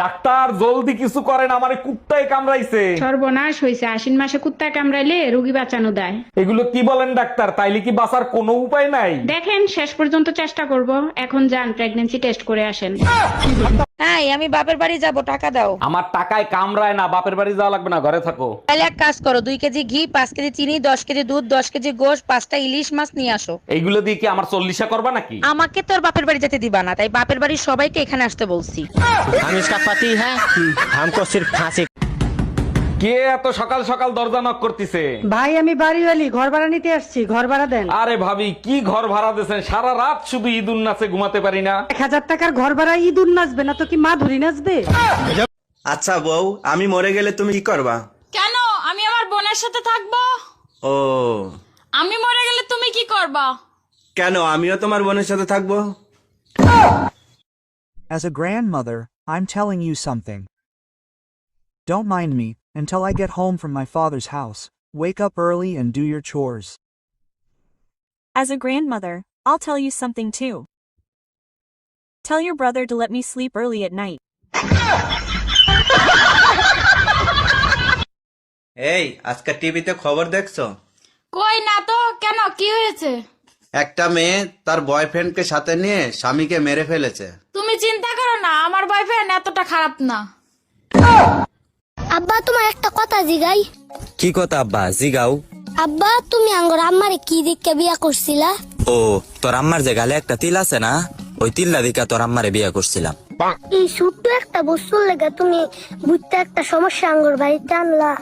Doctor জলদি কিছু করেন, আমারে কুত্তায় কামড়াইছে। সর্বনাশ হয়েছে, আশ্বিন মাসে কুত্তা কামড়াইলে রোগী বাঁচানো দেয়। এগুলো কি বলেন ডাক্তার? তাইলে কি বাঁচার কোনো উপায় নাই? দেখেন শেষ পর্যন্ত চেষ্টা করব। এখন যান প্রেগন্যান্সি টেস্ট করে আসেন। এই আমি বাপের বাড়ি যাব, টাকা দাও। আমার টাকায় কামড়ায় না, বাপের বাড়ি যাওয়া লাগবে না, ঘরে থাকো। তাহলে এক কাজ করো, 2 কেজি ঘি, 5 কেজি চিনি, 10 কেজি দুধ, 10 কেজি গোশ, 5টা ইলিশ মাছ নিয়ে আসো। এইগুলো দিয়ে কি আমার 40 করবা নাকি? আমাকে তোর বাপের বাড়ি যেতে দিবা না, তাই বাপের বাড়ির সবাইকে এখানে আসতে বলছি। हम इसका पति है, हमको सिर्फ फांसी। কে এত সকাল সকাল দরজা নক করতেছে? ভাই আমি বাড়িওয়ালি, ঘর ভাড়া নিতে আসছি, ঘর ভাড়া দেন। আরে ভাবি, কি ঘর ভাড়া দিয়েছেন? সারা রাত শুধু ঈদুন নাচে ঘুমাতে পারি না। 1000 টাকার ঘর ভাড়া ইঁদুর নাচবে না তো কি মা ধরি নাচবে? আচ্ছা বউ, আমি মরে গেলে তুমি কি করবা? কেন? আমি আমার বোনের সাথে থাকবো। ও, আমি মরে গেলে তুমি কি করবা? কেন আমিও তোমার বোনের সাথে থাকবো? As a grandmother, I'm telling you something. Don't mind me until I get home from my father's house. Wake up early and do your chores. As a grandmother, I'll tell you something too. Tell your brother to let me sleep early at night. এই আজকে টিভিতে খবর দেখছো? কই না তো, কেন কি হয়েছে? একটা মেয়ে তার বয়ফ্রেন্ডকে সাথে নিয়ে স্বামীকে মেরে ফেলেছে। তুমি চিন্তা করো না, আমার বয়ফ্রেন্ড এতটা খারাপ না। আব্বা তোমার একটা কথা জিগাই। কি কথা আব্বা? জিগাও। আব্বা তুমি আঙ্গর আম্মারে কি দিকে বিয়া করছিলা? ও, তোর আম্মার যে গালে একটা তিল আছে না, ওই তিল্লা দিকা তোর আম্মারে বিয়ে করছিলাম। এই ছোট্ট একটা বস্তুর লেগে তুমি বুঝতে একটা সমস্যা আঙ্গর বাড়িতে আনলা।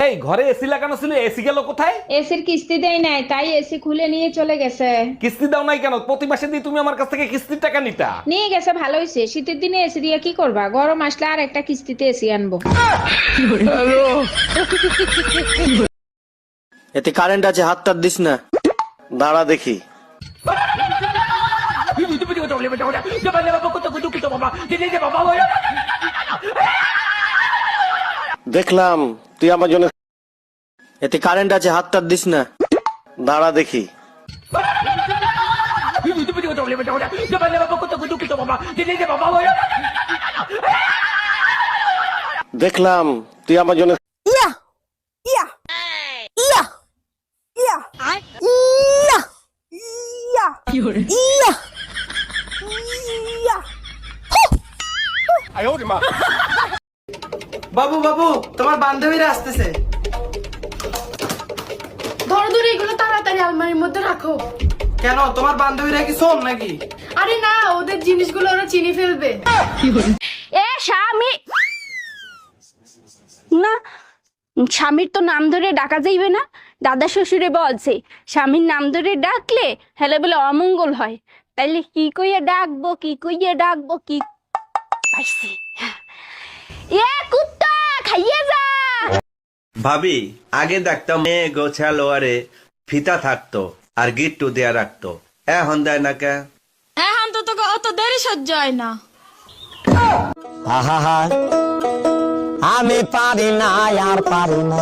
এই ঘরে এসি লাগানো ছিল, এসি গেল কোথায়? এসির কিস্তি দেয় নাই, তাই এসি খুলে নিয়ে চলে গেছে। কিস্তি দাও নাই কেন? প্রতি মাসে দিয়ে তুমি আমার কাছ থেকে কিস্তির টাকা নিতা। নিয়ে গেছে, ভালো হয়েছে। শীতের দিনে এসি দিয়ে কি করবা? গরম আসলে আর একটা কিস্তিতে এসি আনবো। এতে কারেন্ট আছে, হাতটা দিস না, দাঁড়া দেখি। দেখলাম তুই আমার জন্য। এতে কারেন্ট আছে, হাতটা দিস না, দাঁড়া দেখি। দেখলাম তুই আমার জন্য। ইয়া ইয়া ইয়া ইয়া ইয়া ইয়া ইয়া ইয়া। বাবু বাবু, তোমার বান্ধবীরা আসতেছে। ধরো ধরো, এগুলো তাড়াতাড়ি আলমারির মধ্যে রাখো। কেন, তোমার বান্ধবীরা কি শোন নাকি? আরে না, ওদের জিনিসগুলো ওরা চিনি ফেলবে। এ স্বামী না, স্বামীর তো নাম ধরে ডাকা যাইবে না। দাদা শ্বশুরে বলছে স্বামীর নাম ধরে ডাকলে হেলে বলে অমঙ্গল হয়। তাইলে কি কইয়া ডাকবো, কি কইয়া ডাকবো, কি পাইছি। এ কুত্তা খাইয়ে যা। ভাবি, আগে দেখতাম মেয়ে গোছালো আরে ফিতা থাকতো আর গিট্টু দেয়া রাখতো, এখন দেয় না কে? এখন তো তোকে অত দেরি সহ্য হয় না। আহা, আমি পারি না, আর পারি না।